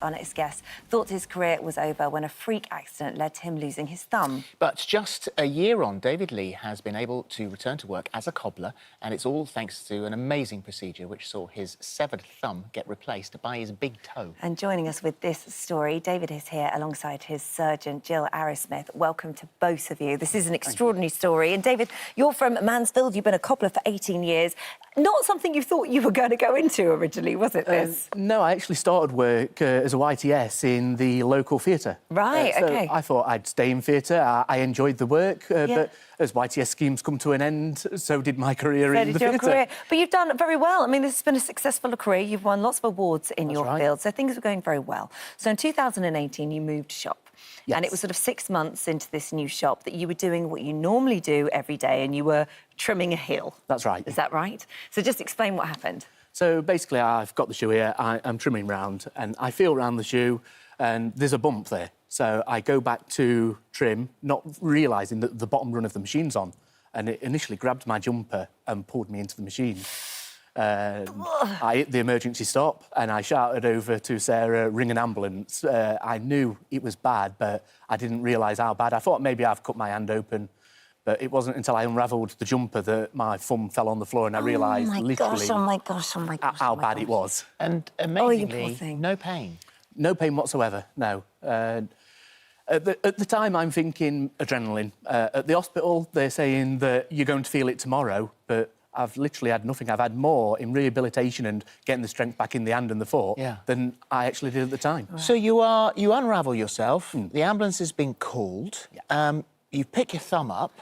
our next guest, thought his career was over when a freak accident led to him losing his thumb. But just a year on, David Lee has been able to return to work as a cobbler, and it's all thanks to an amazing procedure which saw his severed thumb get replaced by his big toe. And joining us with this story, David is here alongside his surgeon, Jill Arrowsmith. Welcome to both of you. This is an extraordinary story. And David, you're from Mansfield. You've been a cobbler for 18 years. Not something you thought you were going to go into originally, was it, this? No, I actually started work as a YTS in the local theatre. Right, so OK. I thought I'd stay in theatre. I enjoyed the work, but as YTS schemes come to an end, so did my career in the theatre. But you've done very well. I mean, this has been a successful career. You've won lots of awards in your field, so things were going very well. So in 2018, you moved shop. Yes. And it was sort of 6 months into this new shop that you were doing what you normally do every day, and you were trimming a heel. That's right. Is that right? So just explain what happened. So basically, I've got the shoe here, I'm trimming round, and I feel round the shoe, and there's a bump there. So I go back to trim, not realising that the bottom run of the machine's on, and it initially grabbed my jumper and pulled me into the machine. I hit the emergency stop and I shouted over to Sarah, ring an ambulance. I knew it was bad, but I didn't realise how bad. I thought maybe I've cut my hand open, but it wasn't until I unravelled the jumper that my thumb fell on the floor and I realised literally how bad it was. And amazingly, no pain. No pain whatsoever, no. At the time, I'm thinking adrenaline. At the hospital, they're saying that you're going to feel it tomorrow, but I've literally had nothing. I've had more in rehabilitation and getting the strength back in the hand and the foot than I actually did at the time. Right. So you unravel yourself. The ambulance has been called. You pick your thumb up.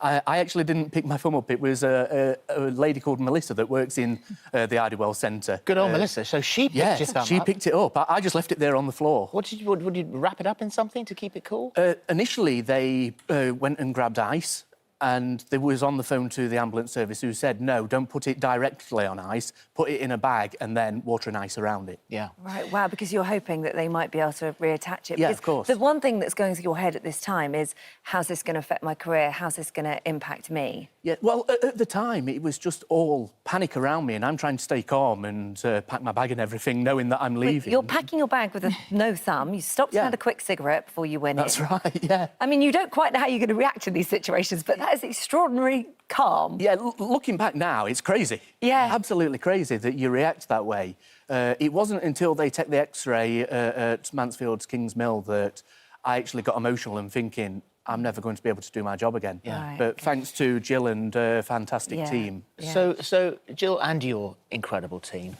I actually didn't pick my thumb up. It was a lady called Melissa that works in the Idywell Centre. Good old Melissa. So she picked your thumb up? She picked it up. I just left it there on the floor. Would you wrap it up in something to keep it cool? Initially, they went and grabbed ice. And they was on the phone to the ambulance service who said, no, don't put it directly on ice, put it in a bag and then water and ice around it. Yeah. Right, wow, because you're hoping that they might be able to reattach it. Yeah, because of course. The one thing that's going through your head at this time is, how's this going to affect my career? How's this going to impact me? Yeah, well, at the time, it was just all panic around me and I'm trying to stay calm and pack my bag and everything, knowing that I'm leaving. You're packing your bag with no thumb. You stopped and had a quick cigarette before you went in. That's right, yeah. I mean, you don't quite know how you're going to react in these situations, but that is extraordinary calm. Yeah, looking back now, it's crazy. Yeah. Absolutely crazy that you react that way. It wasn't until they took the X-ray at Mansfield's King's Mill that I actually got emotional and thinking, I'm never going to be able to do my job again. Yeah. Right, but thanks to Jill and her fantastic team. Yeah. So Jill and your incredible team,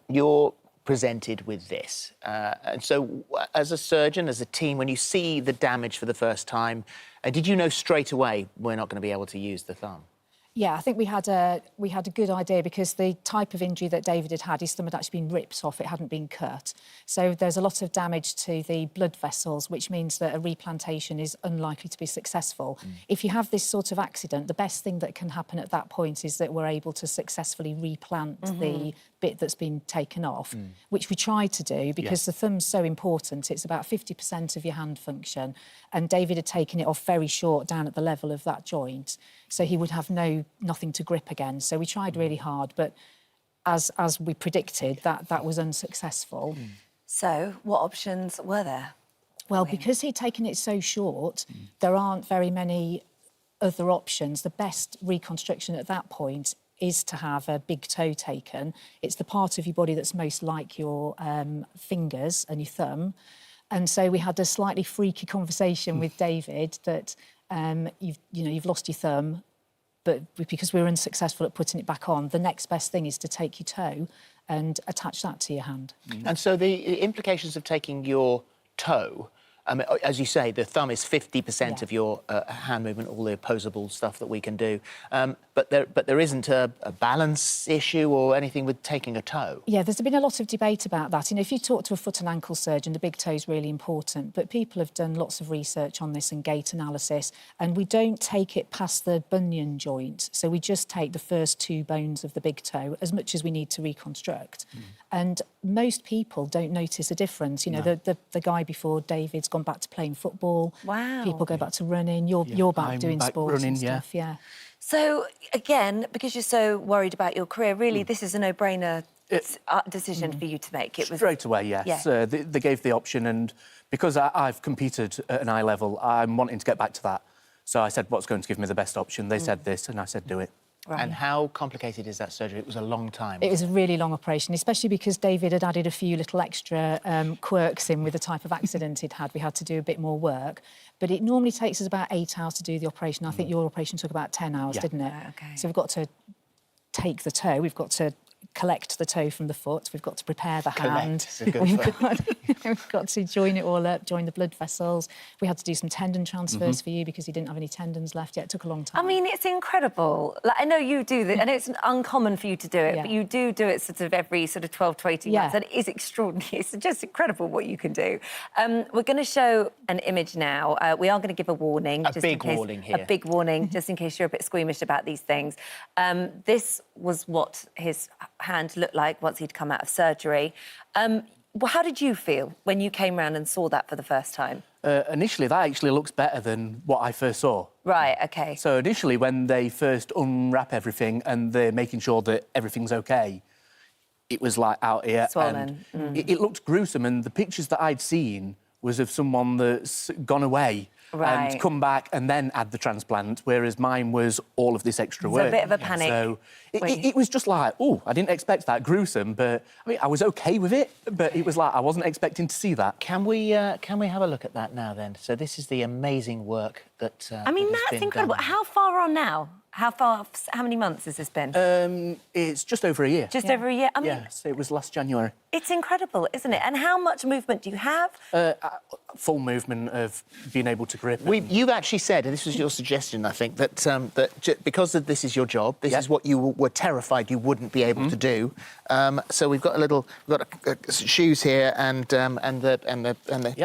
you're presented with this. And so as a surgeon, as a team, when you see the damage for the first time, did you know straight away we're not going to be able to use the thumb? Yeah, I think we had a good idea because the type of injury that David had, his thumb had actually been ripped off, it hadn't been cut. So there's a lot of damage to the blood vessels, which means that a replantation is unlikely to be successful. If you have this sort of accident, the best thing that can happen at that point is that we're able to successfully replant the bit that's been taken off, which we tried to do because the thumb's so important. It's about 50% of your hand function. And David had taken it off very short down at the level of that joint. So he would have nothing to grip again. So we tried really hard, but as we predicted, that was unsuccessful. So what options were there? Well, because he'd taken it so short, there aren't very many other options. The best reconstruction at that point is to have a big toe taken. It's the part of your body that's most like your fingers and your thumb. And so we had a slightly freaky conversation with David that you've lost your thumb, but because we were unsuccessful at putting it back on, the next best thing is to take your toe and attach that to your hand. And so the implications of taking your toe, as you say, the thumb is 50% of your hand movement, all the opposable stuff that we can do. But there isn't a balance issue or anything with taking a toe. Yeah, there's been a lot of debate about that. You know, if you talk to a foot and ankle surgeon, the big toe is really important. But people have done lots of research on this and gait analysis, and we don't take it past the bunion joint. So we just take the first 2 bones of the big toe as much as we need to reconstruct. And most people don't notice a difference. You know, the guy before David's gone back to playing football. Wow. People go back to running. You're back doing sports running, and stuff. Yeah. So, again, because you're so worried about your career, really, this is a no-brainer decision for you to make? It was straight away, yes. Yeah. They gave the option, and because I've competed at an eye level, I'm wanting to get back to that. So I said, what's going to give me the best option? They said this, and I said, do it. Right. And how complicated is that surgery? It was a long time. It was a really long operation, especially because David had added a few little extra quirks in with the type of accident he'd had. We had to do a bit more work. But it normally takes us about 8 hours to do the operation. I think your operation took about 10 hours, didn't it? Right, okay. So we've got to take the toe, we've got to collect the toe from the foot, we've got to prepare the hand, we've got to join it all up, join the blood vessels. We had to do some tendon transfers for you because you didn't have any tendons left yet. It took a long time. I mean, it's incredible. Like, I know you do this, and it's uncommon for you to do it, but you do it sort of every sort of 12 to 18 months, and it is extraordinary. It's just incredible what you can do. We're going to show an image now. We are going to give a warning. A big warning here. A big warning, just in case you're a bit squeamish about these things. This was what his hand looked like once he'd come out of surgery. How did you feel when you came round and saw that for the first time? Initially, that actually looks better than what I first saw. Right, OK. So initially, when they first unwrap everything and they're making sure that everything's OK, it was like out here. Swollen. And it looked gruesome, and the pictures that I'd seen was of someone that's gone away and come back and then had the transplant, whereas mine was all of this extra work. So a bit of a panic. So it was just like, oh, I didn't expect that, gruesome, but I mean, I was OK with it, but it was like I wasn't expecting to see that. Can we have a look at that now, then? So this is the amazing work that I mean, that has that's been incredible. done. How far on now? How many months has this been? It's just over a year. Just over a year? I mean, Yes, it was last January. it's incredible, isn't it? And how much movement do you have? Full movement of being able to grip. You've actually said, and this was your suggestion, I think, that because this is your job, this is what you were terrified you wouldn't be able to do. So we've got shoes here and the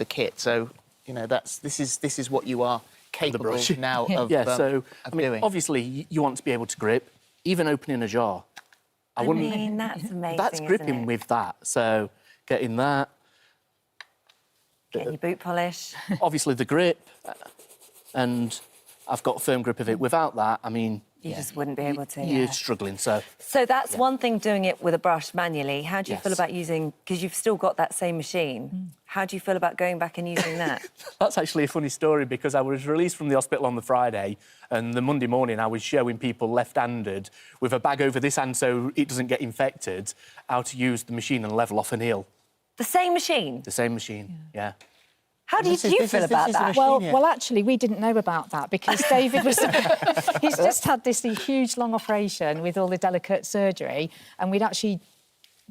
kit. So you know this is what you are capable now of, so of doing. Obviously you want to be able to grip, even opening a jar. I mean, that's amazing. That's gripping isn't it? with that. So getting that. Getting your boot polish. Obviously the grip, and I've got a firm grip of it. Without that, I mean, You just wouldn't be able to. you're struggling. So that's one thing, doing it with a brush manually. How do you feel about using? Because you've still got that same machine. How do you feel about going back and using that? that's actually a funny story, because I was released from the hospital on the Friday, and the Monday morning I was showing people left-handed with a bag over this hand so it doesn't get infected, how to use the machine and level off an heel. The same machine. The same machine, yeah. How do you feel about that? Well, actually, we didn't know about that because David was... he's just had this huge, long operation with all the delicate surgery, and we'd actually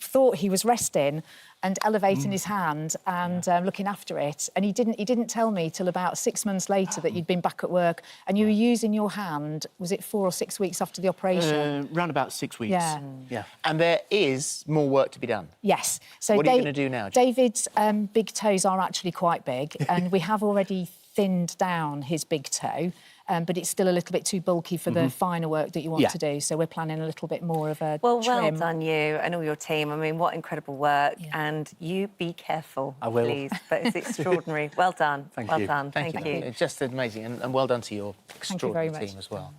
thought he was resting and elevating his hand and looking after it. And he didn't tell me till about 6 months later that you'd been back at work and you were using your hand, was it 4 or 6 weeks after the operation? Around about 6 weeks. Yeah. And there is more work to be done. Yes. So what are you going to do now, Jo? David's big toes are actually quite big, and we have already thinned down his big toe, but it's still a little bit too bulky for the finer work that you want to do. So we're planning a little bit more of a well trim. done, you and all your team. I mean, what incredible work. And you be careful, I will. please. But it's extraordinary. Well done. Thank well you. done. Thank you. It's just amazing, and well done to your you very extraordinary much. team as well.